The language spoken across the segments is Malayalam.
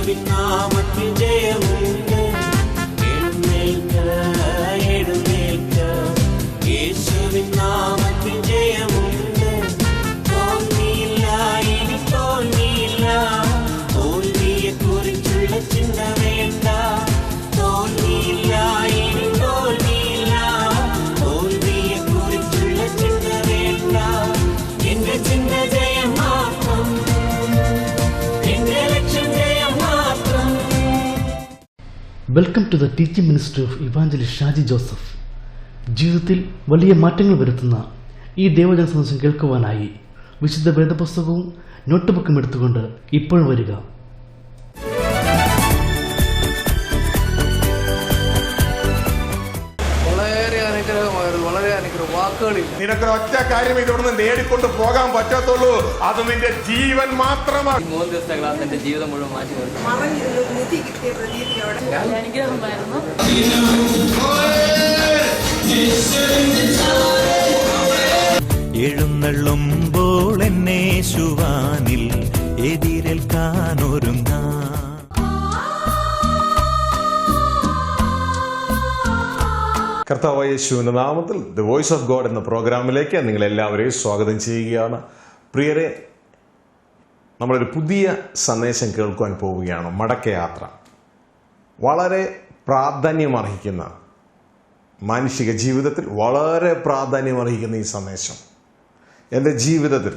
യേശുവിൻ നാമത്തിൽ ജയമുണ്ട്. എഴുന്നേൽക്ക എഴുന്നേൽക്ക, യേശുവിൻ നാമത്തിൽ ജയമുണ്ട്. തോൽവിയില്ല, ഇനി തോൽവിയില്ല. തോൽവിയെ കുറിച്ചുള്ള ചിന്ത വേണ്ട. തോൽവിയില്ല, ഇനി തോൽവിയില്ല. തോൽവിയെ കുറിച്ചുള്ള ചിന്ത വേണ്ട. എന്റെ ചിന്ത ജയം മാത്രം, എന്റെ ലക്ഷ്യം ജയം മാത്രം. Welcome to the teaching ministry of evangelist Shaji Joseph. ജീവിതത്തിൽ വലിയ മാറ്റങ്ങൾ വരുത്തുന്ന ഈ ദേവജന സന്ദേശം കേൾക്കുവാനായി വിശുദ്ധ വേദപുസ്തകവും നോട്ട്ബുക്കും എടുത്തുകൊണ്ട് ഇപ്പോൾ വരിക. നിനക്ക് ഒറ്റ കാര്യം ഇതോടൊന്ന് നേടിക്കൊണ്ട് പോകാൻ പറ്റത്തുള്ളൂ, അത് നിന്റെ ജീവൻ മാത്രമാണ്. 3 ദിവസത്തെ ക്ലാസ് എന്റെ ജീവിതം മുഴുവൻ മാറ്റി മറിച്ചു. എഴുന്നള്ളുമ്പോൾ എന്നെ ശുവാനിൽ എതിരേൽക്കാനൊരുങ്ങാ. കർത്താവായ യേശുവിന്റെ നാമത്തിൽ ദ വോയിസ് ഓഫ് ഗോഡ് എന്ന പ്രോഗ്രാമിലേക്ക് നിങ്ങളെല്ലാവരെയും സ്വാഗതം ചെയ്യുകയാണ്. പ്രിയരെ, നമ്മളൊരു പുതിയ സന്ദേശം കേൾക്കുവാൻ പോവുകയാണ്. മടക്കയാത്ര വളരെ പ്രാധാന്യമർഹിക്കുന്ന, മാനുഷിക ജീവിതത്തിൽ വളരെ പ്രാധാന്യമർഹിക്കുന്ന ഈ സന്ദേശം എൻ്റെ ജീവിതത്തിൽ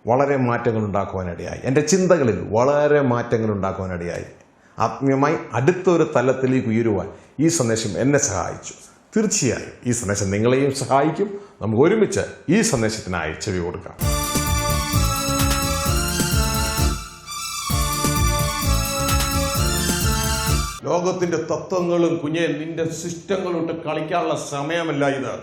വളരെ മാറ്റങ്ങൾ ഉണ്ടാക്കുവാനിടയായി. എൻ്റെ ചിന്തകളിൽ വളരെ മാറ്റങ്ങൾ ഉണ്ടാക്കുവാനിടയായി. ആത്മീയമായി അടുത്തൊരു തലത്തിലേക്ക് ഉയരുവാൻ ഈ സന്ദേശം എന്നെ സഹായിച്ചു. തീർച്ചയായും ഈ സന്ദേശം നിങ്ങളെയും സഹായിക്കും. നമുക്ക് ഒരുമിച്ച് ഈ സന്ദേശത്തിനായി ചെവി കൊടുക്കാം. ലോകത്തിന്റെ തത്വങ്ങളും കുഞ്ഞെ നിന്റെ സിസ്റ്റങ്ങളിട്ട് കളിക്കാനുള്ള സമയമല്ല ഇത്.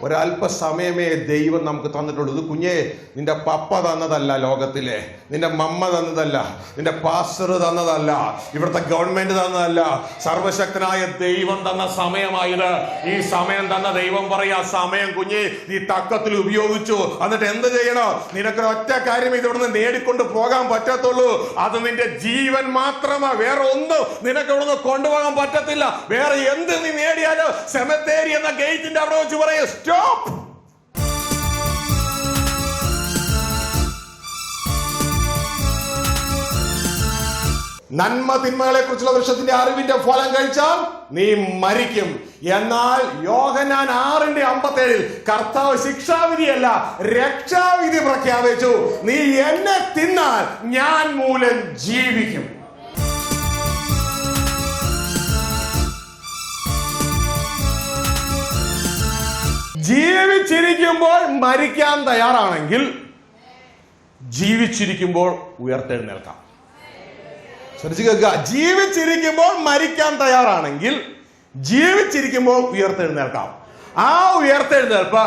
ഒരല്പസമയമേ ദൈവം നമുക്ക് തന്നിട്ടുള്ളൂ. ഇത് കുഞ്ഞെ നിന്റെ പപ്പ തന്നതല്ല, ലോകത്തിലെ നിന്റെ മമ്മ തന്നതല്ല, നിന്റെ പാസ്റ്റർ തന്നതല്ല, ഇവിടുത്തെ ഗവൺമെന്റ് തന്നതല്ല. സർവശക്തനായ ദൈവം തന്ന സമയമായത്. ഈ സമയം തന്ന ദൈവം പറയാ, സമയം കുഞ്ഞെ നീ തക്കത്തിൽ ഉപയോഗിച്ചു. എന്നിട്ട് എന്ത് ചെയ്യണം? നിനക്ക് ഒറ്റ കാര്യം ഇതോടൊന്ന് നേടിക്കൊണ്ട് പോകാൻ പറ്റത്തുള്ളൂ, അത് നിന്റെ ജീവൻ മാത്രമാ. വേറെ ഒന്നും നിനക്ക് ഇവിടുന്ന് കൊണ്ടുപോകാൻ പറ്റത്തില്ല. വേറെ എന്ത് നീ നേടിയാലും സെമിത്തേരി എന്ന ഗേറ്റിന്റെ അവിടെ വെച്ച് പറയും സ്റ്റോപ്പ്. നന്മ തിന്മകളെ കുറിച്ചുള്ള വൃക്ഷത്തിന്റെ അറിവിന്റെ ഫലം കഴിച്ചാൽ നീ മരിക്കും. എന്നാൽ യോഹന്നാൻ 6:57 കർത്താവ് ശിക്ഷാവിധിയല്ല രക്ഷാവിധി പ്രഖ്യാപിച്ചു. നീ എന്നെ തിന്നാൽ ഞാൻ മൂലം ജീവിക്കും. ജീവിച്ചിരിക്കുമ്പോൾ മരിക്കാൻ തയ്യാറാണെങ്കിൽ ജീവിച്ചിരിക്കുമ്പോൾ ഉയർത്തെഴുന്നേൽക്കാം. ശ്രദ്ധിച്ചു കേൾക്കുക. ജീവിച്ചിരിക്കുമ്പോൾ മരിക്കാൻ തയ്യാറാണെങ്കിൽ ജീവിച്ചിരിക്കുമ്പോൾ ഉയർത്തെഴുന്നേൽക്കാം. ആ ഉയർത്തെഴുന്നേൽപ്പ്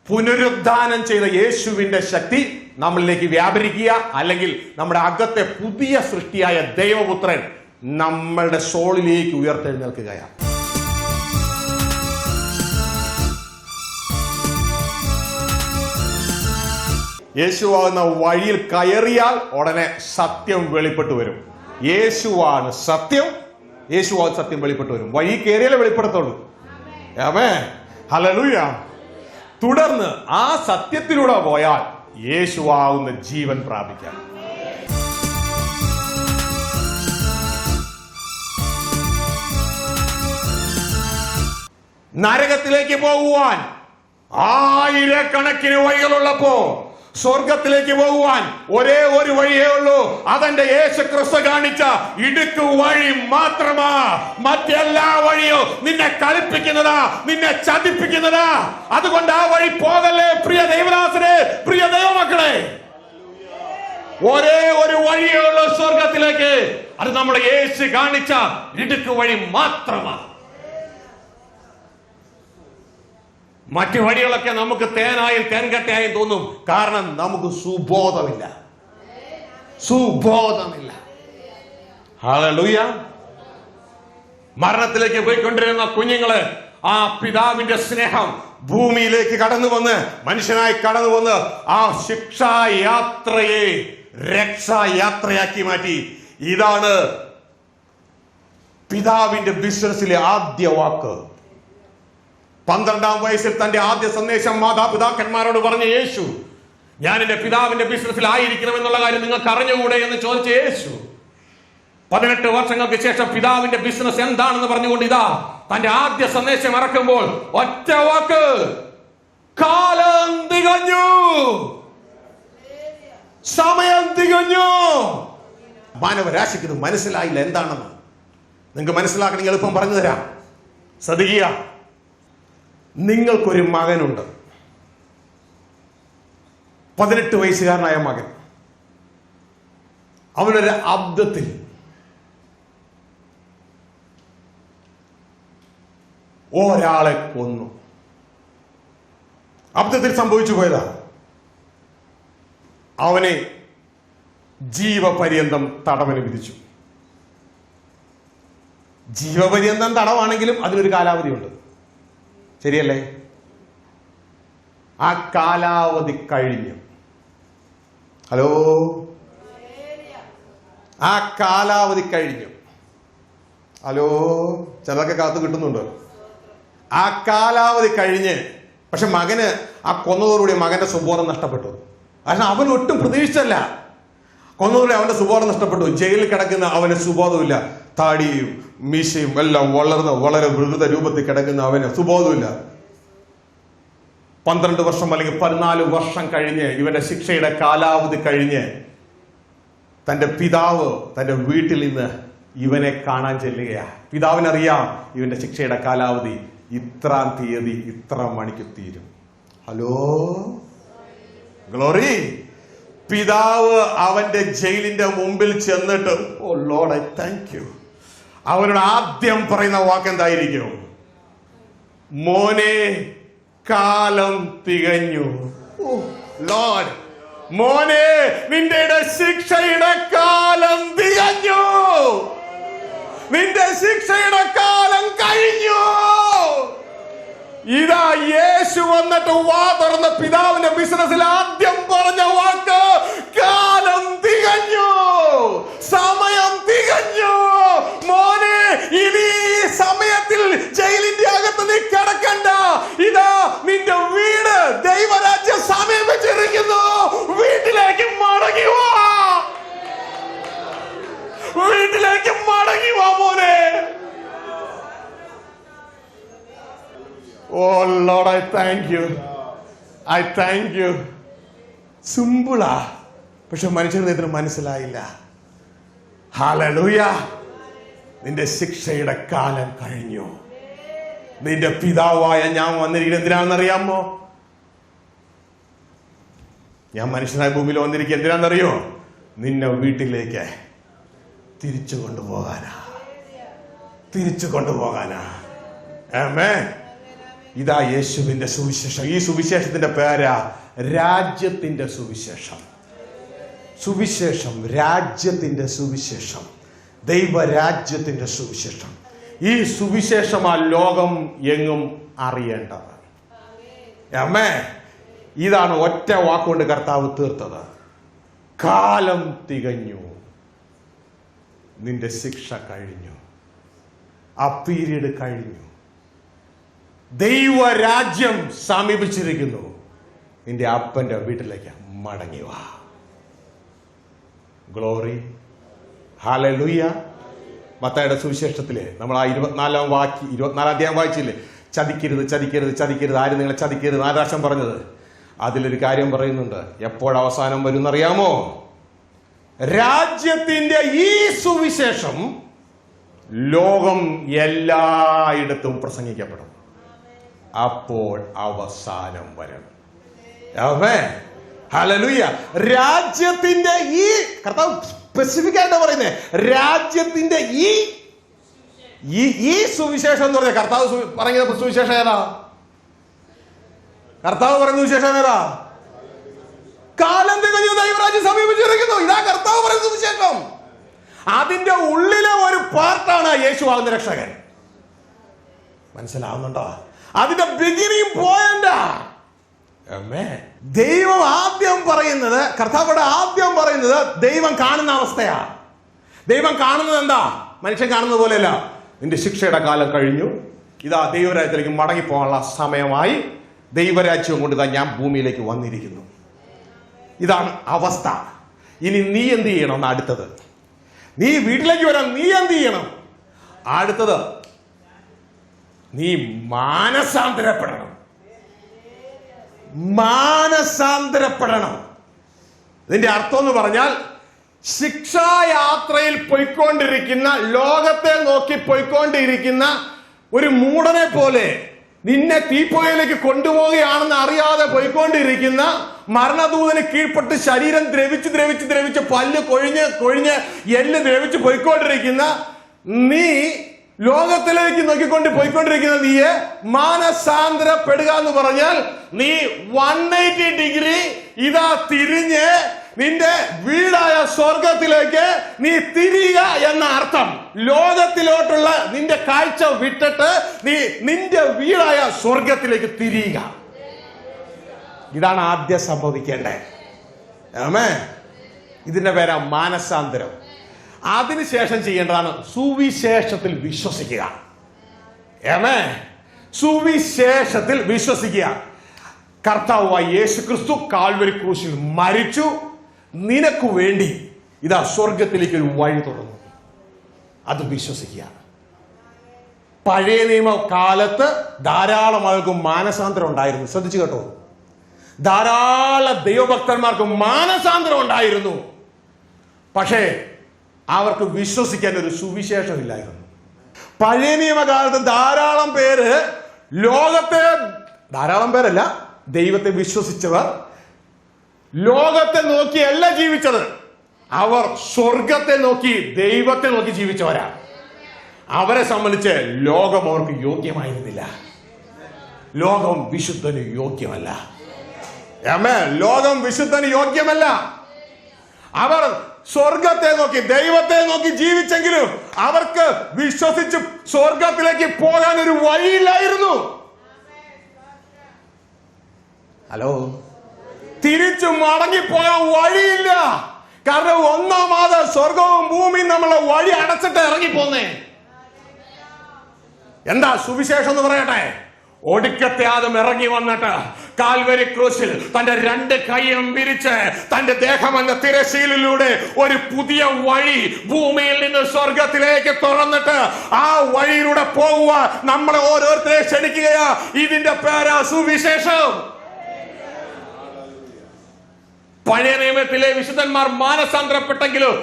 പുനരുദ്ധാനം ചെയ്ത യേശുവിന്റെ ശക്തി നമ്മളിലേക്ക് വ്യാപരിക്കുക, അല്ലെങ്കിൽ നമ്മുടെ അകത്തെ പുതിയ സൃഷ്ടിയായ ദൈവപുത്രൻ നമ്മളുടെ സോളിലേക്ക് ഉയർത്തെഴുന്നേൽക്കുകയാണ്. യേശുവാകുന്ന വഴിയിൽ കയറിയാൽ ഉടനെ സത്യം വെളിപ്പെട്ടു വരും. യേശുവാണ് സത്യം, യേശുവാണ് സത്യം വെളിപ്പെട്ടു വരും. വഴി കയറിയാലേ വെളിപ്പെടുത്തുള്ളൂ. ആമേൻ, ഹല്ലേലൂയ. തുടർന്ന് ആ സത്യത്തിലൂടെ പോയാൽ യേശുവാകുന്ന ജീവൻ പ്രാപിക്കാം. നരകത്തിലേക്ക് പോകുവാൻ ആയിരക്കണക്കിന് വഴികളുള്ളപ്പോ സ്വർഗത്തിലേക്ക് പോകുവാൻ ഒരേ ഒരു വഴിയേ ഉള്ളൂ. അതെന്റെ യേശു ക്രിസ്തു കാണിച്ച ഇടുക്ക് വഴി മാത്രമാ. മറ്റെല്ലാ വഴിയും നിന്നെ കളിപ്പിക്കുന്നതാ, നിന്നെ ചതിപ്പിക്കുന്നതാ. അതുകൊണ്ട് ആ വഴി പോകല്ലേ പ്രിയ ദൈവദാസനെ, പ്രിയ ദൈവമക്കളെ. ഒരേ ഒരു വഴിയേ ഉള്ളൂ സ്വർഗത്തിലേക്ക്. അത് നമ്മുടെ യേശു കാണിച്ച ഇടുക്ക് വഴി മാത്രമാ. മറ്റു വഴികളൊക്കെ നമുക്ക് തേനായും തേൻകട്ടയായും തോന്നും. കാരണം നമുക്ക് സുബോധമില്ല. ഹല്ലേലൂയ. മരണത്തിലേക്ക് പോയിക്കൊണ്ടിരുന്ന കുഞ്ഞുങ്ങള് ആ പിതാവിന്റെ സ്നേഹം ഭൂമിയിലേക്ക് കടന്നു വന്ന്, മനുഷ്യനായി കടന്നു വന്ന് ആ ശിക്ഷായാത്രയെ രക്ഷായാത്രയാക്കി മാറ്റി. ഇതാണ് പിതാവിന്റെ ബിസിനസ്സിലെ ആദ്യ വാക്ക്. 12-ാം വയസ്സിൽ തന്റെ ആദ്യ സന്ദേശം മാതാപിതാക്കന്മാരോട് പറഞ്ഞ യേശു, ഞാൻ എന്റെ പിതാവിന്റെ ബിസിനസ്സിൽ ആയിരിക്കണം എന്നുള്ള കാര്യം നിങ്ങൾക്ക് അറിഞ്ഞുകൂടെ എന്ന് ചോദിച്ച യേശു 18 വർഷങ്ങൾക്ക് ശേഷം പിതാവിന്റെ ബിസിനസ് എന്താണെന്ന് പറഞ്ഞുകൊണ്ട് ഇതാ തന്റെ ആദ്യ സന്ദേശം ഇറക്കുമ്പോൾ ഒറ്റ വാക്ക്, കാലം തികഞ്ഞു, സമയം തികഞ്ഞു. മാനവരാശിക്ക് ഇത് മനസ്സിലായില്ല എന്താണെന്ന്. നിങ്ങൾക്ക് മനസ്സിലാക്കണമെങ്കിൽ എളുപ്പം പറഞ്ഞു തരാം. ശ്രദ്ധിക്കുക, നിങ്ങൾക്കൊരു മകനുണ്ട്, 18 വയസ്സുകാരനായ മകൻ. അവനൊരു അബദ്ധത്തിൽ ഒരാളെ കൊന്നു. അബദ്ധത്തിൽ സംഭവിച്ചു പോയതാ. അവനെ ജീവപര്യന്തം തടവിന് വിധിച്ചു. ജീവപര്യന്തം തടവാണെങ്കിലും അതിനൊരു കാലാവധിയുണ്ട്, ശരിയല്ലേ? ആ കാലാവധി കഴിഞ്ഞു. ഹലോ, ആ കാലാവധി കഴിഞ്ഞു. ഹലോ, ചിലതൊക്കെ കാത്തു കിട്ടുന്നുണ്ട്. ആ കാലാവധി കഴിഞ്ഞ്, പക്ഷെ മകന് ആ കൊന്നതോടുകൂടി മകന്റെ സുബോധം നഷ്ടപ്പെട്ടു. കാരണം അവൻ ഒട്ടും പ്രതീക്ഷിച്ചല്ല. കൊന്നതോടെ അവന്റെ സുബോധം നഷ്ടപ്പെട്ടു. ജയിലിൽ കിടക്കുന്ന അവന് സുബോധമില്ല. താടിയും മീശയും എല്ലാം വളർന്ന് വളരെ വികൃത രൂപത്തിൽ കിടക്കുന്ന അവന് സുബോധമില്ല. 12 വർഷം അല്ലെങ്കിൽ 14 വർഷം കഴിഞ്ഞ് ഇവന്റെ ശിക്ഷയുടെ കാലാവധി കഴിഞ്ഞ് തന്റെ പിതാവ് തന്റെ വീട്ടിൽ നിന്ന് ഇവനെ കാണാൻ ചെല്ലുകയാ. പിതാവിനറിയാം ഇവന്റെ ശിക്ഷയുടെ കാലാവധി ഇത്രാം തീയതി ഇത്ര മണിക്ക് തീരും. Hello, glory. പിതാവ് അവന്റെ ജയിലിന്റെ മുമ്പിൽ ചെന്നിട്ട്, ഓ ലോർഡ് ഐ താങ്ക് യു, അവനോട് ആദ്യം പറയുന്ന വാക്ക് എന്തായിരിക്കും? മോനെ, കാലം തികഞ്ഞു. ലോർഡ്, മോനെ, നിന്റെ ശിക്ഷയുടെ കാലം തികഞ്ഞു, നിന്റെ ശിക്ഷയുടെ കാലം കഴിഞ്ഞു. ഇതാ യേശു വന്നിട്ട് വാ തുറന്ന പിതാവിന്റെ ബിസിനസ്സിൽ ആദ്യം പറഞ്ഞ വാക്ക്, കാലം തികഞ്ഞു, സമയം തികഞ്ഞു. മോനെ, ഇനി ഈ സമയത്തിൽ ജയിലിന്റെ അകത്ത് നീ കിടക്കണ്ട. ഇതാ നിന്റെ വീട്, ദൈവരാജ്യം സമീപിച്ചിരിക്കുന്നു. വീട്ടിലേക്ക് മടങ്ങി വാ, വീട്ടിലേക്ക് മടങ്ങി വാ മോനെ. Oh lord I thank you, I thank you. സിമ്പിളാ, പക്ഷെ മനുഷ്യന് ഇതിന് മനസ്സിലായില്ല. ഹല്ലേലൂയ. നിന്റെ ശിക്ഷയുടെ കാലം കഴിഞ്ഞു. നിന്റെ പിതാവായ ഞാൻ വന്നിരിക്കുന്നത് എന്തിനാണെന്നറിയാമോ? ഞാൻ മനുഷ്യനായ ഭൂമിയിൽ വന്നിരിക്കുക എന്തിനാണെന്നറിയോ? നിന്നെ വീട്ടിലേക്ക് തിരിച്ചു കൊണ്ടുപോകാനാ, തിരിച്ചു കൊണ്ടുപോകാനാ. ആമേൻ. ഇതാ യേശുവിന്റെ സുവിശേഷം. ഈ സുവിശേഷത്തിന്റെ പേരാ രാജ്യത്തിന്റെ സുവിശേഷം. സുവിശേഷം, രാജ്യത്തിന്റെ സുവിശേഷം, ദൈവരാജ്യത്തിന്റെ സുവിശേഷം. ഈ സുവിശേഷം ആ ലോകം എങ്ങും അറിയേണ്ടത്. ആമേൻ. ഇതാണ് ഒറ്റ വാക്കുകൊണ്ട് കർത്താവ് തീർത്തത്. കാലം തികഞ്ഞു, നിന്റെ ശിക്ഷ കഴിഞ്ഞു, ആ പീരീഡ് കഴിഞ്ഞു. ദൈവരാജ്യം സമീപിച്ചിരിക്കുന്നു. നിന്റെ അപ്പന്റെ വീട്ടിലേക്ക് മടങ്ങി വാ. ഗ്ലോറി. ഹല്ലേലൂയ. മത്തായിയുടെ സുവിശേഷത്തില് നമ്മൾ ആ 24 അധ്യായം വായിച്ചില്ലേ? ചതിക്കരുത്, ചതിക്കരുത്, ചതിക്കരുത്, ആരും നിങ്ങളെ ചതിക്കരുത്, ആരാശം പറഞ്ഞത്. അതിലൊരു കാര്യം പറയുന്നുണ്ട്. എപ്പോഴവസാനം വരുന്നറിയാമോ? രാജ്യത്തിന്റെ ഈ സുവിശേഷം ലോകം എല്ലായിടത്തും പ്രസംഗിക്കപ്പെടും. അപ്പോൾ അവസാനം വരും. ആമേൻ. ഹല്ലേലൂയ. രാജ്യത്തിന്റെ ഈ, കർത്താവ് സ്പെസിഫിക് ആയിട്ട് പറയുന്നത്, രാജ്യത്തിന്റെ ഈ സുവിശേഷം എന്ന് പറഞ്ഞ കർത്താവ് പറഞ്ഞ സുവിശേഷം ഏതാ? കർത്താവ് പറയുന്ന സുവിശേഷം ഏതാ? കാലം തികഞ്ഞു, ദൈവരാജ്യം സമീപിച്ചിരിക്കുന്നു. ഇതാ കർത്താവ് പറയുന്ന സുവിശേഷം. അതിന്റെ ഉള്ളിലെ ഒരു പാർട്ടാണ് യേശു ആകുന്ന രക്ഷകൻ. മനസ്സിലാവുന്നുണ്ടോ? അതിന്റെ ബിഗിനിങ് പോയിന്റാ. ദൈവം ആദ്യം പറയുന്നത്, കർത്താവിടെ ആദ്യം പറയുന്നത് ദൈവം കാണുന്ന അവസ്ഥയാ. ദൈവം കാണുന്നത് എന്താ? മനുഷ്യൻ കാണുന്നത് പോലെയല്ല. നിന്റെ ശിക്ഷയുടെ കാലം കഴിഞ്ഞു, ഇതാ ദൈവരാജ്യത്തിലേക്ക് മടങ്ങിപ്പോകാനുള്ള സമയമായി, ദൈവരാജ്യം കൊണ്ട് ഇതാ ഞാൻ ഭൂമിയിലേക്ക് വന്നിരിക്കുന്നു. ഇതാണ് അവസ്ഥ. ഇനി നീ എന്ത് ചെയ്യണം? എന്ന് അടുത്തത്, നീ വീട്ടിലേക്ക് വരാൻ നീ എന്ത് ചെയ്യണം? അടുത്തത്, നീ മാനസാന്തരപ്പെടണം. മാനസാന്തരപ്പെടണം. ഇതിന്റെ അർത്ഥം എന്ന് പറഞ്ഞാൽ, ശിക്ഷായാത്രയിൽ പോയിക്കൊണ്ടിരിക്കുന്ന, ലോകത്തെ നോക്കി പോയിക്കൊണ്ടിരിക്കുന്ന ഒരു മൂടനെ പോലെ നിന്നെ തീപ്പൊയ്യിലേക്ക് കൊണ്ടുപോവുകയാണെന്ന് അറിയാതെ പോയിക്കൊണ്ടിരിക്കുന്ന, മരണദൂതന് കീഴ്പ്പെട്ട് ശരീരം ദ്രവിച്ച് ദ്രവിച്ച് ദ്രവിച്ച് പല്ല് കൊഴിഞ്ഞ് കൊഴിഞ്ഞ് എല്ല് ദ്രവിച്ച് പോയിക്കൊണ്ടിരിക്കുന്ന നീ, ലോകത്തിലേക്ക് നോക്കിക്കൊണ്ട് പോയിക്കൊണ്ടിരിക്കുന്ന നീയെ മാനസാന്തരപ്പെടുക എന്ന് പറഞ്ഞാൽ, നീ 180 ഡിഗ്രി ഇതാ തിരിഞ്ഞ് നിന്റെ വീടായ സ്വർഗത്തിലേക്ക് നീ തിരിയുക എന്ന അർത്ഥം. ലോകത്തിലോട്ടുള്ള നിന്റെ കാഴ്ച വിട്ടിട്ട് നീ നിന്റെ വീടായ സ്വർഗത്തിലേക്ക് തിരിയുക. ഇതാണ് ആദ്യം സംഭവിക്കേണ്ടത്. ഇതിന്റെ പേരാ മാനസാന്തരം. അതിനുശേഷം ചെയ്യേണ്ടതാണ് സുവിശേഷത്തിൽ വിശ്വസിക്കുക. സുവിശേഷത്തിൽ വിശ്വസിക്കുക. കർത്താവായ യേശുക്രിസ്തു കാൽവരി ക്രൂശിൽ മരിച്ചു, നിനക്ക് വേണ്ടി ഇതാ സ്വർഗത്തിലേക്ക് ഒരു വഴി തുറന്നു. അത് വിശ്വസിക്കുക. പഴയ നിയമ കാലത്ത് ധാരാളം ആൾക്കും മാനസാന്തരം ഉണ്ടായിരുന്നു. ശ്രദ്ധിച്ചു കേട്ടോ, ധാരാളം ദൈവഭക്തന്മാർക്ക് മാനസാന്തരം ഉണ്ടായിരുന്നു. പക്ഷേ അവർക്ക് വിശ്വസിക്കാൻ ഒരു സുവിശേഷമില്ലായിരുന്നു. പഴയ നിയമകാലത്ത് ധാരാളം പേര്, ലോകത്തെ, ധാരാളം പേരല്ല, ദൈവത്തെ വിശ്വസിച്ചവർ ലോകത്തെ നോക്കിയല്ല ജീവിച്ചത്. അവർ സ്വർഗത്തെ നോക്കി, ദൈവത്തെ നോക്കി ജീവിച്ചവരാ. അവരെ സംബന്ധിച്ച് ലോകം അവർക്ക് യോഗ്യമായിരുന്നില്ല. ലോകം വിശുദ്ധന് യോഗ്യമല്ല. ലോകം വിശുദ്ധന് യോഗ്യമല്ല. അവർ സ്വർഗത്തെ നോക്കി, ദൈവത്തെ നോക്കി ജീവിച്ചെങ്കിലും അവർക്ക് വിശ്വസിച്ച് സ്വർഗത്തിലേക്ക് പോകാൻ ഒരു വഴിയില്ലായിരുന്നു. ഹലോ, തിരിച്ചു മടങ്ങിപ്പോകാൻ വഴിയില്ല. കാരണം ഒന്നാമത് സ്വർഗവും ഭൂമിയും നമ്മളെ വഴി അടച്ചിട്ട് ഇറങ്ങിപ്പോന്നേ. എന്താ സുവിശേഷം എന്ന് പറയട്ടെ? ഒടുക്കത്തെ ആദം ഇറങ്ങി വന്നിട്ട് കാൽവരി ക്രൂശിൽ തന്റെ 2 കൈയും വിരിച്ച് തന്റെ ദേഹമെന്ന തിരശീലിലൂടെ ഒരു പുതിയ വഴി ഭൂമിയിൽ നിന്ന് സ്വർഗത്തിലേക്ക് തുറന്നിട്ട് ആ വഴിയിലൂടെ പോകുക നമ്മളെ ഓരോരുത്തരെ ക്ഷണിക്കുകയാ. ഇതിന്റെ പേരാ സുവിശേഷം. പഴയ നിയമത്തിലെ വിശുദ്ധന്മാർ മാനസാന്തരപ്പെട്ടെങ്കിലും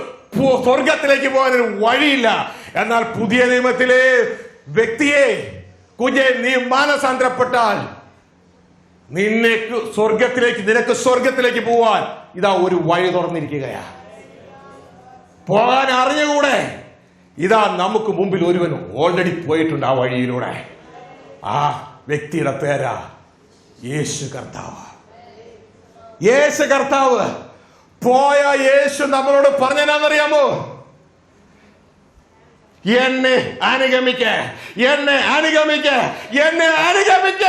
സ്വർഗത്തിലേക്ക് പോകാൻ ഒരു വഴിയില്ല. എന്നാൽ പുതിയ നിയമത്തിലെ വ്യക്തിയെ, കുഞ്ഞെ, നീ മാനസാന്തരപ്പെട്ടാൽ നിനക്ക് സ്വർഗത്തിലേക്ക് പോവാൻ ഇതാ ഒരു വഴി തുറന്നിരിക്കുകയാ. പോകാൻ അറിഞ്ഞുകൂടെ? ഇതാ നമുക്ക് മുമ്പിൽ ഒരുവൻ ഓൾറെഡി പോയിട്ടുണ്ട് ആ വഴിയിലൂടെ. ആ വ്യക്തിയുടെ പേരാ യേശു കർത്താവ്. യേശു കർത്താവ്. പോയ യേശു നമ്മളോട് പറഞ്ഞെന്നറിയാമോ? എന്നെ അനുഗമിക്ക, എന്നെ അനുഗമിക്ക, എന്നെ അനുഗമിക്ക,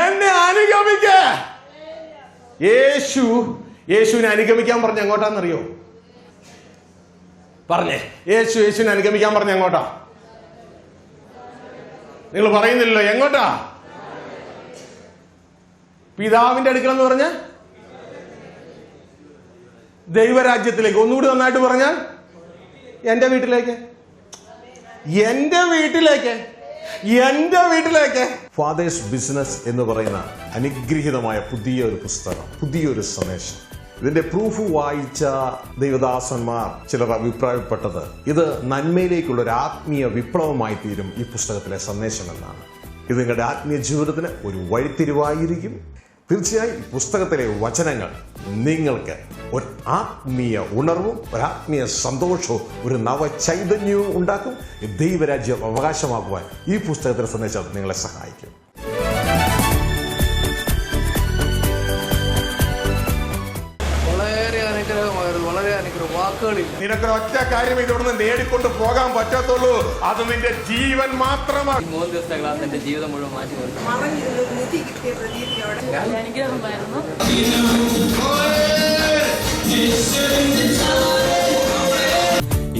എന്നെ അനുഗമിക്ക. യേശുവിനെ അനുഗമിക്കാൻ പറഞ്ഞ എങ്ങോട്ടാന്നറിയോ? പറഞ്ഞേ, യേശുവിനെ അനുഗമിക്കാൻ പറഞ്ഞ എങ്ങോട്ടാ? നിങ്ങൾ പറയുന്നില്ലല്ലോ. എങ്ങോട്ടാ? പിതാവിന്റെ അടുക്കലെന്ന് പറഞ്ഞ ദൈവരാജ്യത്തിലേക്ക്. ഒന്നുകൂടി നന്നായിട്ട് പറഞ്ഞാൽ എന്റെ വീട്ടിലേക്ക്, എന്റെ വീട്ടിലേക്ക്, എന്റെ വീട്ടിലേക്ക്. ഫാദേഴ്സ് ബിസിനസ് എന്ന് പറയുന്ന അനുഗ്രഹീതമായ പുതിയൊരു പുസ്തകം, പുതിയൊരു സന്ദേശം. ഇതിന്റെ പ്രൂഫ് വായിച്ച ദൈവദാസന്മാർ ചിലർ അഭിപ്രായപ്പെട്ടത് ഇത് നന്മയിലേക്കുള്ള ഒരു ആത്മീയ വിപ്ലവമായി തീരും ഈ പുസ്തകത്തിലെ സന്ദേശം എന്നാണ്. ഇത് നിങ്ങളുടെ ആത്മീയ ജീവിതത്തിന് ഒരു വഴിത്തിരിവായിരിക്കും. തീർച്ചയായും ഈ പുസ്തകത്തിലെ വചനങ്ങൾ നിങ്ങൾക്ക് ഒരു ആത്മീയ ഉണർവും ഒരു ആത്മീയ സന്തോഷവും ഒരു നവചൈതന്യവും ഉണ്ടാക്കും. ദൈവരാജ്യം അവകാശമാക്കുവാൻ ഈ പുസ്തകത്തിലെ സന്ദേശം നിങ്ങളെ സഹായിക്കും. വളരെ അനുഗ്രഹമായിരുന്നു, വളരെ അനുഗ്രഹം. വാക്കുകളില്ല. നിനക്കൊരൊറ്റ കാര്യം ഇതോടൊന്ന് നേടിക്കൊണ്ട് പോകാൻ പറ്റത്തുള്ളൂ, അത് നിന്റെ ജീവൻ മാത്രമാണ്. ഈ 3 ദിവസത്തെ ക്ലാസ് എന്റെ ജീവിതം മുഴുവൻ മാറ്റി മറിച്ചു. അനുഗ്രഹമായിരുന്നു.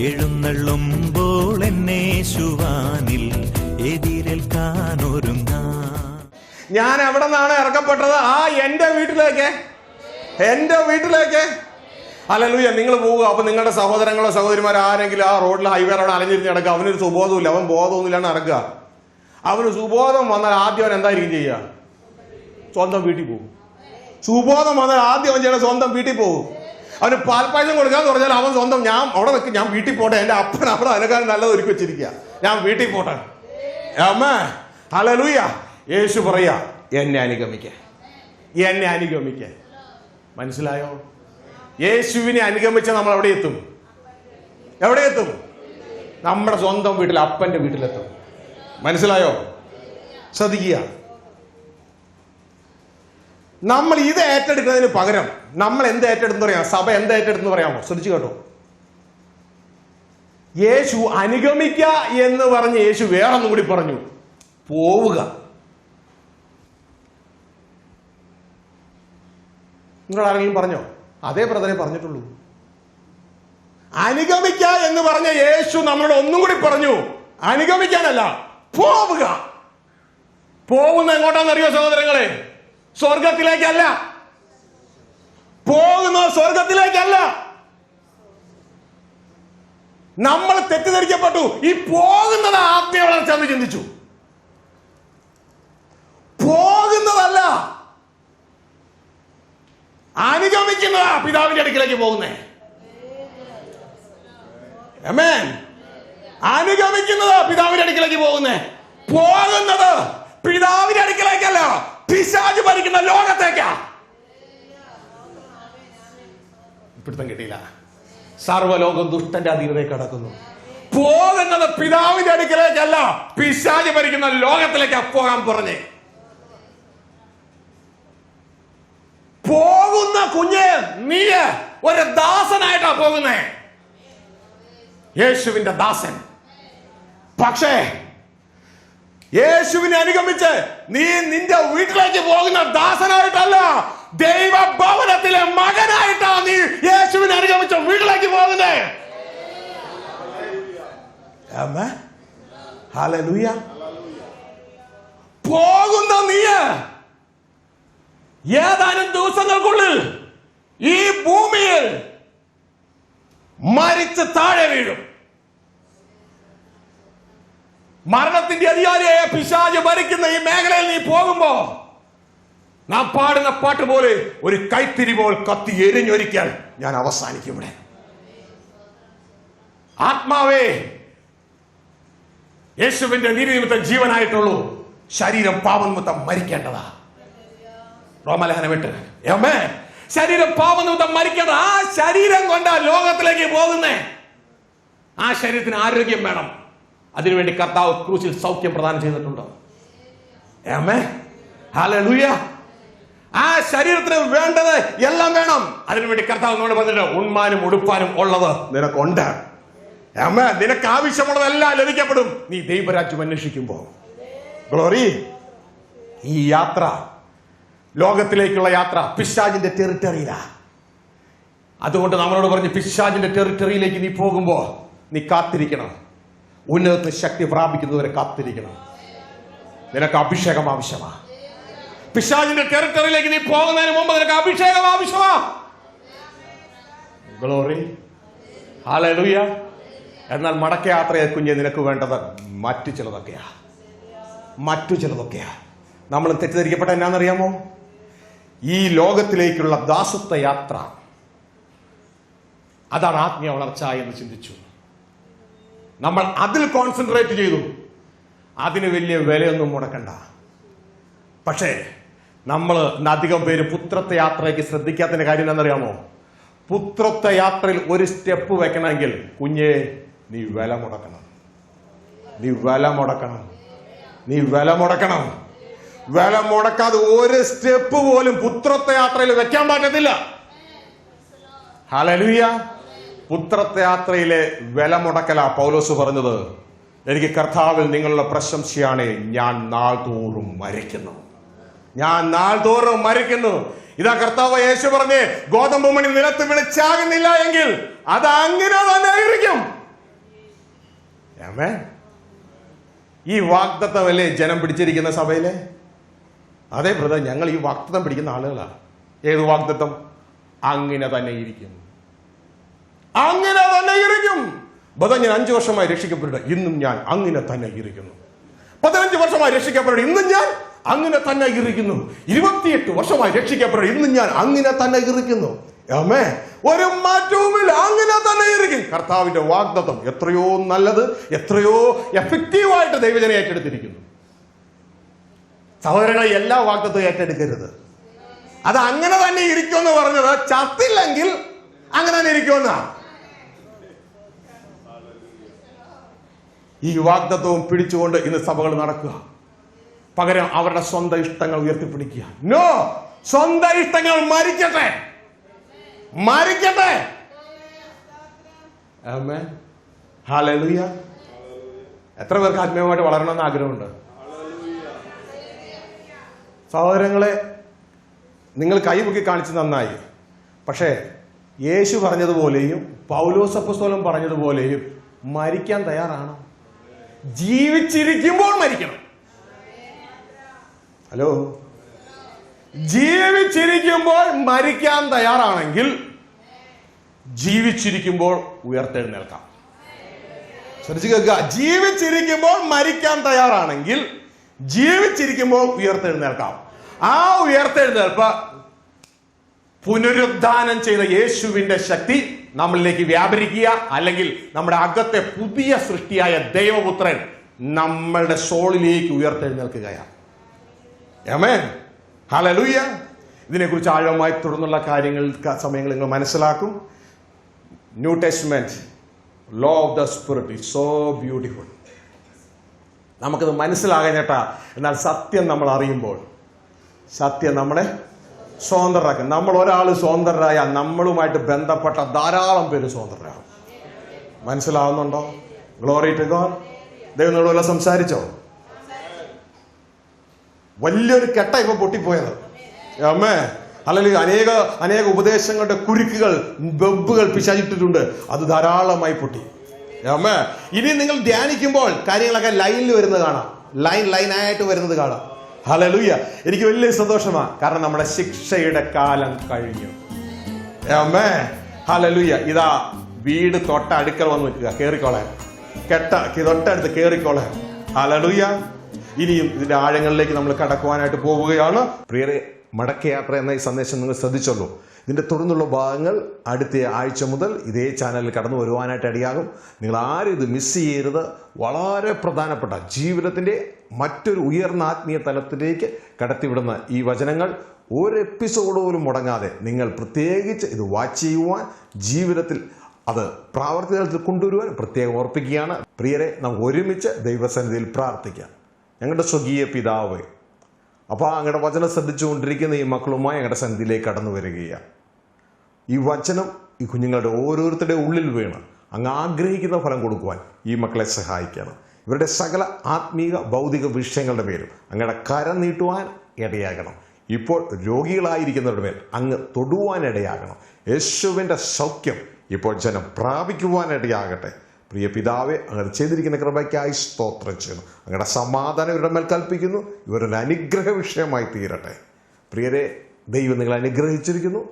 എഴുന്നള്ളുമ്പോൾ എന്നേശുവാനിൽ എതിരേൽക്കാനൊരുങ്ങാം. ഞാൻ എവിടെ നിന്നാണ് ഇറക്കപ്പെട്ടത്? എന്റെ വീട്ടിലേക്ക്. ഹല്ലേലൂയ. നിങ്ങൾ പോവുക. അപ്പൊ നിങ്ങളുടെ സഹോദരങ്ങളോ സഹോദരിമാരോ ആരെങ്കിലും ആ റോഡിൽ ഹൈവേ റോഡ് അലഞ്ഞിരിഞ്ഞ് നടക്കുക, അവനൊരു സുബോധമില്ല, അവൻ ബോധമൊന്നുമില്ലാണ് നടക്കുക. അവന് സുബോധം വന്നാൽ ആദ്യം അവൻ എന്തായിരിക്കും ചെയ്യുക? സ്വന്തം വീട്ടിൽ പോകും. സുബോധം വന്നാൽ ആദ്യം അവൻ ചെയ്യണം സ്വന്തം വീട്ടിൽ പോകും. അവന് പാൽപ്പായസം കൊടുക്കാന്ന് പറഞ്ഞാൽ അവൻ സ്വന്തം ഞാൻ അവിടെ നിൽക്കും, ഞാൻ വീട്ടിൽ പോട്ടെ, എൻ്റെ അപ്പൻ അവിടെ അതിനെക്കാളും നല്ലത് ഒരുക്കി വെച്ചിരിക്കുക, ഞാൻ വീട്ടിൽ പോട്ടെ. അമ്മേ ഹല്ലേലൂയ. യേശു പറയാ എന്നെ അനുഗമിക്ക. മനസ്സിലായോ? യേശുവിനെ അനുഗമിച്ച നമ്മൾ എവിടെ എത്തും? നമ്മുടെ സ്വന്തം വീട്ടിൽ, അപ്പന്റെ വീട്ടിലെത്തും. മനസ്സിലായോ? ശ്രദ്ധിക്കുക. നമ്മൾ ഇത് ഏറ്റെടുക്കുന്നതിന് പകരം നമ്മൾ എന്ത് ഏറ്റെടുത്തെന്ന് പറയാം? സഭ എന്ത് ഏറ്റെടുത്തെന്ന് പറയാമോ? ശ്രദ്ധിച്ചു കേട്ടോ. യേശു അനുഗമിക്ക എന്ന് പറഞ്ഞ് യേശു വേറൊന്നും കൂടി പറഞ്ഞു, പോവുക. നിങ്ങൾ ആരെങ്കിലും പറഞ്ഞോ? അതേ ബ്രദറെ പറഞ്ഞിട്ടുള്ളൂ. അനുഗമിക്ക എന്ന് പറഞ്ഞ യേശു നമ്മളോട് ഒന്നും കൂടി പറഞ്ഞു, അനുഗമിക്കാനല്ല, പോവുക. പോകുന്ന എങ്ങോട്ടാണെന്നറിയോ സഹോദരങ്ങളെ? സ്വർഗത്തിലേക്കല്ല. പോകുന്നത് സ്വർഗത്തിലേക്കല്ല. നമ്മൾ തെറ്റിദ്ധരിക്കപ്പെട്ടു. ഈ പോകുന്നത് ആത്മീയ വളർച്ച എന്ന് ചിന്തിച്ചു. പോകുന്നതല്ല, അനുഗമിക്കുന്നതാ പിതാവിന്റെ അടുക്കിലേക്ക് പോകുന്നേ. ആമേൻ. അനുഗമിക്കുന്നതാ പിതാവിന്റെ അടുക്കിലേക്ക് പോകുന്നേ. പോകുന്നത് പിതാവിന്റെ അടുക്കിലേക്കല്ല, പിശാച് ഭരിക്കുന്ന ലോകത്തേക്കാ. പിടുത്തം കിട്ടിയില്ല. സർവ്വലോകം ദുഷ്ടന്റെ അധീനതയിൽ കടക്കുന്നു. പോകുന്നത് പിതാവിന്റെ അടുക്കിലേക്കല്ല, പിശാച് ഭരിക്കുന്ന ലോകത്തിലേക്കാ പോകാൻ പറഞ്ഞേ. പോകുന്ന കുഞ്ഞ് നീ ഒരു ദാസനായിട്ടാ പോകുന്നേ, യേശുവിന്റെ ദാസൻ. പക്ഷേ യേശുവിനെ അനുഗമിച്ച് നീ നിന്റെ വീട്ടിലേക്ക് പോകുന്ന ദാസനായിട്ടല്ല, ദൈവഭവനത്തിലെ മകനായിട്ടാ നീ യേശുവിനെ അനുഗമിച്ച് വീട്ടിലേക്ക് പോകുന്നേ. ഹല്ലേലൂയ. പോകുന്ന നീ ഏതാനും ദിവസങ്ങൾക്കുള്ളിൽ ഈ ഭൂമിയിൽ മരിച്ച് താഴെ വീഴും. മരണത്തിന്റെ അധികാരിയായ പിശാച് ഭരിക്കുന്ന ഈ മേഖലയിൽ നീ പോകുമ്പോ നാം പാടുന്ന പാട്ട് പോലെ ഒരു കൈത്തിരി പോൽ കത്തി എരിഞ്ഞൊരിക്കാൻ ഞാൻ അവസാനിക്കും ഇവിടെ. ആത്മാവേ യേശുവിന്റെ നീതി നിമിത്തം ജീവനായിട്ടുള്ളൂ, ശരീരം പാപനിമിത്തം മരിക്കേണ്ടതാ. റോമലേഖനം 8. ശരീരം പാപനിമിത്തം മരിക്കേണ്ട. ആ ശരീരം കൊണ്ടാ ലോകത്തിലേക്ക് പോകുന്നേ. ആ ശരീരത്തിന് ആരോഗ്യം വേണം. അതിനുവേണ്ടി കർത്താവ് ക്രൂശിൽ സൗഖ്യം പ്രദാനം ചെയ്തിട്ടുണ്ട്. ഹല്ലേലൂയ. ആ ശരീരത്തിന് വേണ്ടത് എല്ലാം വേണം. അതിനുവേണ്ടി കർത്താവ് നമ്മോട് പറഞ്ഞിട്ട് ഉണ്മാനും ഉടുപ്പാനും ഉള്ളത് നിനക്കുണ്ട്. നിനക്ക് ആവശ്യമുള്ളതെല്ലാം ലഭിക്കപ്പെടും നീ ദൈവരാജ്യം അന്വേഷിക്കുമ്പോ. ഗ്ലോറി. ഈ യാത്ര, ലോകത്തിലേക്കുള്ള യാത്ര പിശാചിന്റെ ടെറിട്ടറിയിലാ. അതുകൊണ്ട് നമ്മളോട് പറഞ്ഞ് പിശാചിന്റെ ടെറിട്ടറിയിലേക്ക് നീ പോകുമ്പോ നീ കാത്തിരിക്കണം. ഉന്നതത്തിന് ശക്തി പ്രാപിക്കുന്നവരെ കാത്തിരിക്കണം. നിനക്ക് അഭിഷേകം ആവശ്യമാ. പിശാചിന്റെ ടെറിട്ടറിയിലേക്ക് നീ പോകുന്നതിന് മുമ്പ് നിനക്ക് അഭിഷേകം ആവശ്യമാ. ഗ്ലോറി. ഹല്ലേലൂയ. എന്നാൽ മടക്കയാത്രയെ കുഞ്ഞെ നിനക്ക് വേണ്ടത് മറ്റു ചിലതൊക്കെയാ. നമ്മൾ തെറ്റിദ്ധരിക്കപ്പെട്ട എന്നാന്നറിയാമോ? ഈ ലോകത്തിലേക്കുള്ള ദാസത്വ യാത്ര, അതാണ് ആത്മീയ വളർച്ച എന്ന് ചിന്തിച്ചു. നമ്മൾ അതിൽ കോൺസെൻട്രേറ്റ് ചെയ്തു. അതിന് വലിയ വിലയൊന്നും മുടക്കണ്ട. പക്ഷേ നമ്മൾ അധികം പേര് പുത്രത്വ യാത്രയ്ക്ക് ശ്രദ്ധിക്കാത്തതിന്റെ കാര്യം എന്താണെന്നറിയാമോ? പുത്രത്വ യാത്രയിൽ ഒരു സ്റ്റെപ്പ് വെക്കണമെങ്കിൽ കുഞ്ഞെ നീ വില മുടക്കണം. വില മുടക്കാതെ ഒരു സ്റ്റെപ്പ് പോലും പുത്രത്വ യാത്രയിൽ വെക്കാൻ പറ്റത്തില്ല. ഹല്ലേലൂയ. പുത്രയാത്രയിലെ വില മുടക്കല പൗലോസ് പറഞ്ഞത്, എനിക്ക് കർത്താവിൽ നിങ്ങളുടെ പ്രശംസയാണ്, ഞാൻ നാൾതോറും മരിക്കുന്നു, ഞാൻ നാൾതോറും മരിക്കുന്നു. ഇതാ കർത്താവ് യേശു പറഞ്ഞേ, ഗോതമ്പ് മണി നിലത്ത് വിളിച്ചാകുന്നില്ല എങ്കിൽ അത് അങ്ങനെ തന്നെ ആയിരിക്കും. ഈ വാഗ്ദത്തമല്ലേ ജനം പിടിച്ചിരിക്കുന്ന സഭയിലെ? അതെ ബ്രദർ, ഞങ്ങൾ ഈ വാഗ്ദത്തം പിടിക്കുന്ന ആളുകളാണ്. ഏത് വാഗ്ദത്തം? അങ്ങനെ തന്നെ ഇരിക്കും, അങ്ങനെ തന്നെ ഇരിക്കും. ബ്രദർ, ഞാൻ 5 വർഷമായി രക്ഷിക്കപ്പെട്ടു, ഇന്നും ഞാൻ അങ്ങനെ തന്നെ ഇരിക്കുന്നു. 15 വർഷമായി രക്ഷിക്കപ്പെട്ടു, ഇന്നും ഞാൻ അങ്ങനെ തന്നെ ഇരിക്കുന്നു. 28 വർഷമായി രക്ഷിക്കപ്പെട്ടു, ഇന്നും ഞാൻ അങ്ങനെ തന്നെ ഇരിക്കുന്നു. ആമേ, ഒരു മാറ്റവുമില്ല, അങ്ങനെ തന്നെ ഇരിക്കും. കർത്താവിന്റെ വാഗ്ദത്തം എത്രയോ നല്ലത്, എത്രയോ എഫക്റ്റീവായിട്ട് ദൈവജനം ഏറ്റെടുത്തിരിക്കുന്നു. സഹോദരങ്ങളെ, എല്ലാ വാഗ്ദത്തവും ഏറ്റെടുക്കരുത്. അത് അങ്ങനെ തന്നെ ഇരിക്കുമെന്ന് പറഞ്ഞത് ചത്തില്ലെങ്കിൽ അങ്ങനെ തന്നെ ഇരിക്കുമെന്നാണ്. ഈ വാഗ്ദത്തവും പിടിച്ചുകൊണ്ട് ഇന്ന് സഭകൾ നടക്കുക. പകരം അവരുടെ സ്വന്തം ഇഷ്ടങ്ങൾ ഉയർത്തിപ്പിടിക്കുക. നോ, സ്വന്തം ഇഷ്ടങ്ങൾ മരിക്കട്ടെ, മരിക്കട്ടെ. ആമേൻ, ഹല്ലേലൂയ. എത്ര പേർക്ക് ആത്മീയമായിട്ട് വളരണമെന്ന് ആഗ്രഹമുണ്ട്? സഹോദരങ്ങളെ, നിങ്ങൾ കൈപൊക്കി കാണിച്ച് നന്നായി. പക്ഷേ യേശു പറഞ്ഞതുപോലെയും പൗലോസ് അപ്പോസ്തലൻ പറഞ്ഞതുപോലെയും മരിക്കാൻ തയ്യാറാണോ? ജീവിച്ചിരിക്കുമ്പോൾ മരിക്കണം. ഹലോ, ജീവിച്ചിരിക്കുമ്പോൾ മരിക്കാൻ തയ്യാറാണെങ്കിൽ ജീവിച്ചിരിക്കുമ്പോൾ ഉയർത്തെഴുന്നേൽക്കാം. ശ്രദ്ധിച്ചു കേൾക്കുക. ജീവിച്ചിരിക്കുമ്പോൾ മരിക്കാൻ തയ്യാറാണെങ്കിൽ ജീവിച്ചിരിക്കുമ്പോൾ ഉയർത്തെഴുന്നേൽക്കാം. ആ ഉയർത്തെഴുന്നേൽപ്പ് പുനരുദ്ധാനം ചെയ്ത യേശുവിന്റെ ശക്തി നമ്മളിലേക്ക് വ്യാപരിക്കുക, അല്ലെങ്കിൽ നമ്മുടെ അകത്തെ പുതിയ സൃഷ്ടിയായ ദൈവപുത്രൻ നമ്മളുടെ സോളിലേക്ക് ഉയർത്തെഴുന്നേൽക്കുകയാണ്. ആമേൻ, ഹല്ലേലൂയ. ഇതിനെക്കുറിച്ച് ആഴമായി തുടർന്നുള്ള കാര്യങ്ങൾ സമയങ്ങൾ നിങ്ങൾ മനസ്സിലാക്കും. New testament law of the spirit is so beautiful. നമുക്കത് മനസ്സിലാകാഞ്ഞേട്ടാ. എന്നാൽ സത്യം നമ്മൾ അറിയുമ്പോൾ സത്യം നമ്മളെ സ്വതന്ത്രരാക്കും. നമ്മൾ ഒരാൾ സ്വതന്ത്രരായ നമ്മളുമായിട്ട് ബന്ധപ്പെട്ട ധാരാളം പേര് സ്വതന്ത്രരാകും. മനസ്സിലാവുന്നുണ്ടോ? Glory to God. ദൈവനോട് സംസാരിച്ചോ? വലിയൊരു കെട്ട ഇപ്പൊ പൊട്ടിപ്പോയത്. അമ്മേ, അല്ലെങ്കിൽ അനേക ഉപദേശങ്ങളുടെ കുരുക്കുകൾ, വെബുകൾ പിശാചിട്ടിട്ടുണ്ട്. അത് ധാരാളമായി പൊട്ടി. അമ്മേ, ഇനി നിങ്ങൾ ധ്യാനിക്കുമ്പോൾ കാര്യങ്ങളൊക്കെ ലൈനിൽ വരുന്നത് കാണാം, ലൈനായിട്ട് വരുന്നത് കാണാം. ഹല്ലേലൂയ. എനിക്ക് വലിയ സന്തോഷമാണ്, കാരണം നമ്മുടെ ശിക്ഷയുടെ കാലം കഴിഞ്ഞു. അമ്മേ, ഹല്ലേലൂയ. ഇതാ വീട് അടുക്കൽ വന്ന് നിൽക്കുക, കേറിക്കോളെ. തൊട്ടടുത്ത് കേറിക്കോളെ. ഹല്ലേലൂയ. ഇനിയും ഇതിന്റെ ആഴങ്ങളിലേക്ക് നമ്മൾ കടക്കുവാനായിട്ട് പോവുകയാണ്. പ്രിയരെ, മടക്കയാത്ര എന്ന ഈ സന്ദേശം നിങ്ങൾ ശ്രദ്ധിച്ചോളൂ. ഇതിന്റെ തുടർന്നുള്ള ഭാഗങ്ങൾ അടുത്ത ആഴ്ച മുതൽ ഇതേ ചാനലിൽ കടന്നു വരുവാനായിട്ട് ഇടയാകും. നിങ്ങൾ ആരും ഇത് മിസ് ചെയ്യരുത്. വളരെ പ്രധാനപ്പെട്ട ജീവിതത്തിന്റെ മറ്റൊരു ഉയർന്ന ആത്മീയ തലത്തിലേക്ക് കടത്തിവിടുന്ന ഈ വചനങ്ങൾ ഒരു എപ്പിസോഡ് പോലും മുടങ്ങാതെ നിങ്ങൾ പ്രത്യേകിച്ച് ഇത് വാച്ച് ചെയ്യുവാൻ, ജീവിതത്തിൽ അത് പ്രാവർത്തികത്തിൽ കൊണ്ടുവരുവാൻ പ്രത്യേകം ഓർപ്പിക്കുകയാണ്. പ്രിയരെ, നമുക്ക് ഒരുമിച്ച് ദൈവസന്നിധിയിൽ പ്രാർത്ഥിക്കാം. ഞങ്ങളുടെ സ്വകീയ പിതാവേ, അപ്പോൾ അങ്ങയുടെ വചനം ശ്രദ്ധിച്ചുകൊണ്ടിരിക്കുന്ന ഈ മക്കളുമായി ഞങ്ങളുടെ സന്നിധിയിലേക്ക് കടന്നു വരികയാണ്. ഈ വചനം ഈ കുഞ്ഞുങ്ങളുടെ ഓരോരുത്തരുടെ ഉള്ളിൽ വീണ് അങ്ങ് ആഗ്രഹിക്കുന്ന ഫലം കൊടുക്കുവാൻ ഈ മക്കളെ സഹായിക്കണം. ഇവരുടെ സകല ആത്മീക ഭൗതിക വിഷയങ്ങളുടെ പേരും അങ്ങയുടെ കരം നീട്ടുവാൻ ഇടയാകണം. ഇപ്പോൾ രോഗികളായിരിക്കുന്നവരുടെ മേൽ അങ്ങ് തൊടുവാൻ ഇടയാകണം. യേശുവിൻ്റെ സൗഖ്യം ഇപ്പോൾ ജനം പ്രാപിക്കുവാനിടയാകട്ടെ. പ്രിയ പിതാവെ, അങ്ങനെ ചെയ്തിരിക്കുന്ന കൃപയ്ക്കായി സ്തോത്രം ചെയ്യുന്നു. അങ്ങയുടെ സമാധാനം ഇവരുടെ മേൽ കൽപ്പിക്കുന്നു. ഇവരൊരു അനുഗ്രഹ വിഷയമായി തീരട്ടെ. പ്രിയരെ, ദൈവം നിങ്ങളെ അനുഗ്രഹിച്ചിരിക്കുന്നു.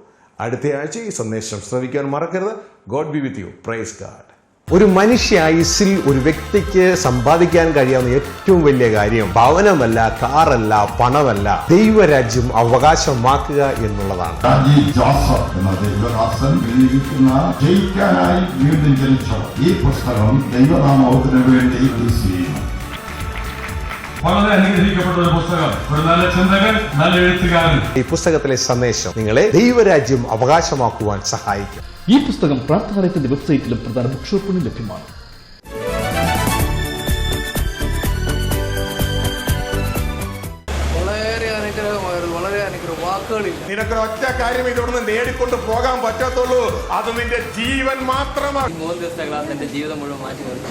അടുത്ത ആഴ്ച ഈ സന്ദേശം ശ്രവിക്കാൻ മറക്കരുത്. God B with you. Praise God. ഒരു മനുഷ്യ ആയുസ്സിൽ ഒരു വ്യക്തിക്ക് സമ്പാദിക്കാൻ കഴിയാവുന്ന ഏറ്റവും വലിയ കാര്യം ഭവനമല്ല, കാറല്ല, പണമല്ല, ദൈവരാജ്യം അവകാശമാക്കുക എന്നുള്ളതാണ്. ജോസഫ് എന്ന ദൈവദാസൻ എഴുതിയിരിക്കുന്ന ജയിക്കാനായി വീണ്ടും ജനിച്ച ഈ പുസ്തകം ദൈവനാമത്തിന് വേണ്ടി റിലീസ് ചെയ്യുന്നു. വളരെ അനുഗ്രഹിക്കപ്പെട്ട ഒരു പുസ്തകം, ഒരു നല്ല ചിന്തകൻ, നല്ല എഴുത്തുകാരൻ. ഈ പുസ്തകത്തിലെ സന്ദേശം നിങ്ങളെ ദൈവരാജ്യം അവകാശമാക്കുവാൻ സഹായിക്കും. ഈ പുസ്തകം പ്രാർത്ഥനാലയത്തിന്റെ വെബ്സൈറ്റിലും പ്രധാന ബുക്ക് ഷോപ്പിലും ലഭ്യമാണ്. വളരെ അനുഗ്രഹമായിരുന്നു, വളരെ അനുഗ്രഹം. വാക്കുകൾ വാക്കുകളില്ല. നിനക്കൊരൊറ്റ കാര്യം ഇതോടൊന്ന് നേടിക്കൊണ്ട് പോകാൻ പറ്റത്തുള്ളൂ, അത് നിന്റെ ജീവൻ മാത്രമാണ്. ഈ 3 ദിവസത്തെ ക്ലാസ് എന്റെ ജീവിതം മുഴുവൻ മാറ്റി മറിച്ചു.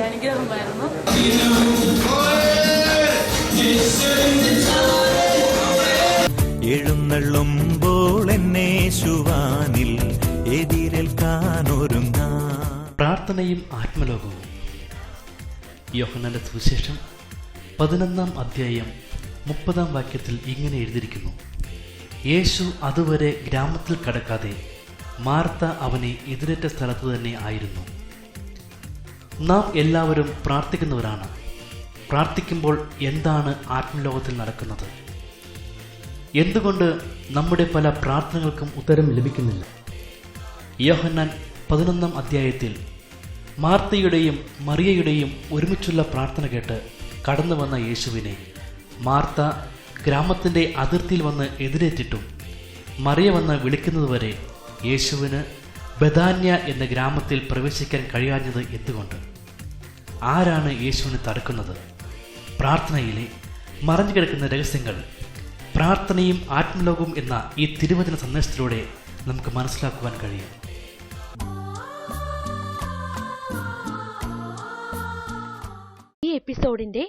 അനുഗ്രഹമായിരുന്നു. എഴുന്നള്ളുമ്പോൾ എന്നേശുവാനിൽ എതിരേൽക്കാനൊരുങ്ങാം. പ്രാർത്ഥനയും ആത്മലോകവും. യോഹന്നാന്റെ സുവിശേഷം 11-ാം അധ്യായം 30-ാം വാക്യത്തിൽ ഇങ്ങനെ എഴുതിയിരിക്കുന്നു: യേശു അതുവരെ ഗ്രാമത്തിൽ കടക്കാതെ മാർത്ത അവനെ എതിരേറ്റ സ്ഥലത്ത് തന്നെ ആയിരുന്നു. നാം എല്ലാവരും പ്രാർത്ഥിക്കുന്നവരാണ്. പ്രാർത്ഥിക്കുമ്പോൾ എന്താണ് ആത്മലോകത്തിൽ നടക്കുന്നത്? എന്തുകൊണ്ട് നമ്മുടെ പല പ്രാർത്ഥനകൾക്കും ഉത്തരം ലഭിക്കുന്നില്ല? യോഹന്നാൻ 11-ാം അധ്യായത്തിൽ മാർത്തയുടെയും മറിയയുടെയും ഒരുമിച്ചുള്ള പ്രാർത്ഥന കേട്ട് കടന്നു വന്ന യേശുവിനെ മാർത്ത ഗ്രാമത്തിൻ്റെ അതിർത്തിയിൽ വന്ന് എതിരേറ്റിട്ടും മറിയ വന്ന് വിളിക്കുന്നതുവരെ യേശുവിന് ബഥാന്യ എന്ന ഗ്രാമത്തിൽ പ്രവേശിക്കാൻ കഴിയാഞ്ഞത് എന്തുകൊണ്ട്? ആരാണ് യേശുവിനെ തടുക്കുന്നത്? പ്രാർത്ഥനയിലെ മറഞ്ഞു കിടക്കുന്ന രഹസ്യങ്ങൾ പ്രാർത്ഥനയും ആത്മലോകവും എന്ന ഈ തിരുവചന സന്ദേശത്തിലൂടെ നമുക്ക് മനസ്സിലാക്കുവാൻ കഴിയും. ഈ എപ്പിസോഡിന്റെ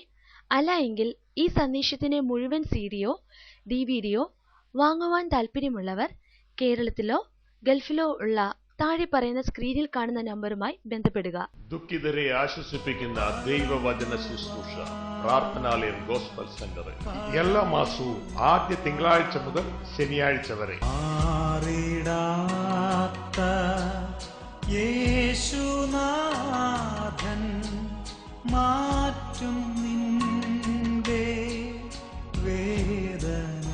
അല്ല എങ്കിൽ ഈ സന്ദേശത്തിന്റെ മുഴുവൻ സീഡിയോ ഡിവിഡിയോ വാങ്ങുവാൻ താല്പര്യമുള്ളവർ കേരളത്തിലോ ഗൾഫിലോ ഉള്ള താഴെ പറയുന്ന സ്ക്രീനിൽ കാണുന്ന നമ്പറുമായി ബന്ധപ്പെടുക. ദുഃഖിതരെ ആശ്വസിപ്പിക്കുന്ന ദൈവവചന ശുശ്രൂഷ പ്രാർത്ഥനാലയം ഗോസ്ബൽ സെന്റർ എല്ലാ മാസവും ആദ്യ തിങ്കളാഴ്ച മുതൽ ശനിയാഴ്ച വരെ. മാറിടാത്ത യേശുനാഥൻ മാറ്റും നിന്റെ വേദന,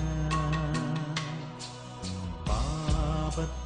പാപത്താലും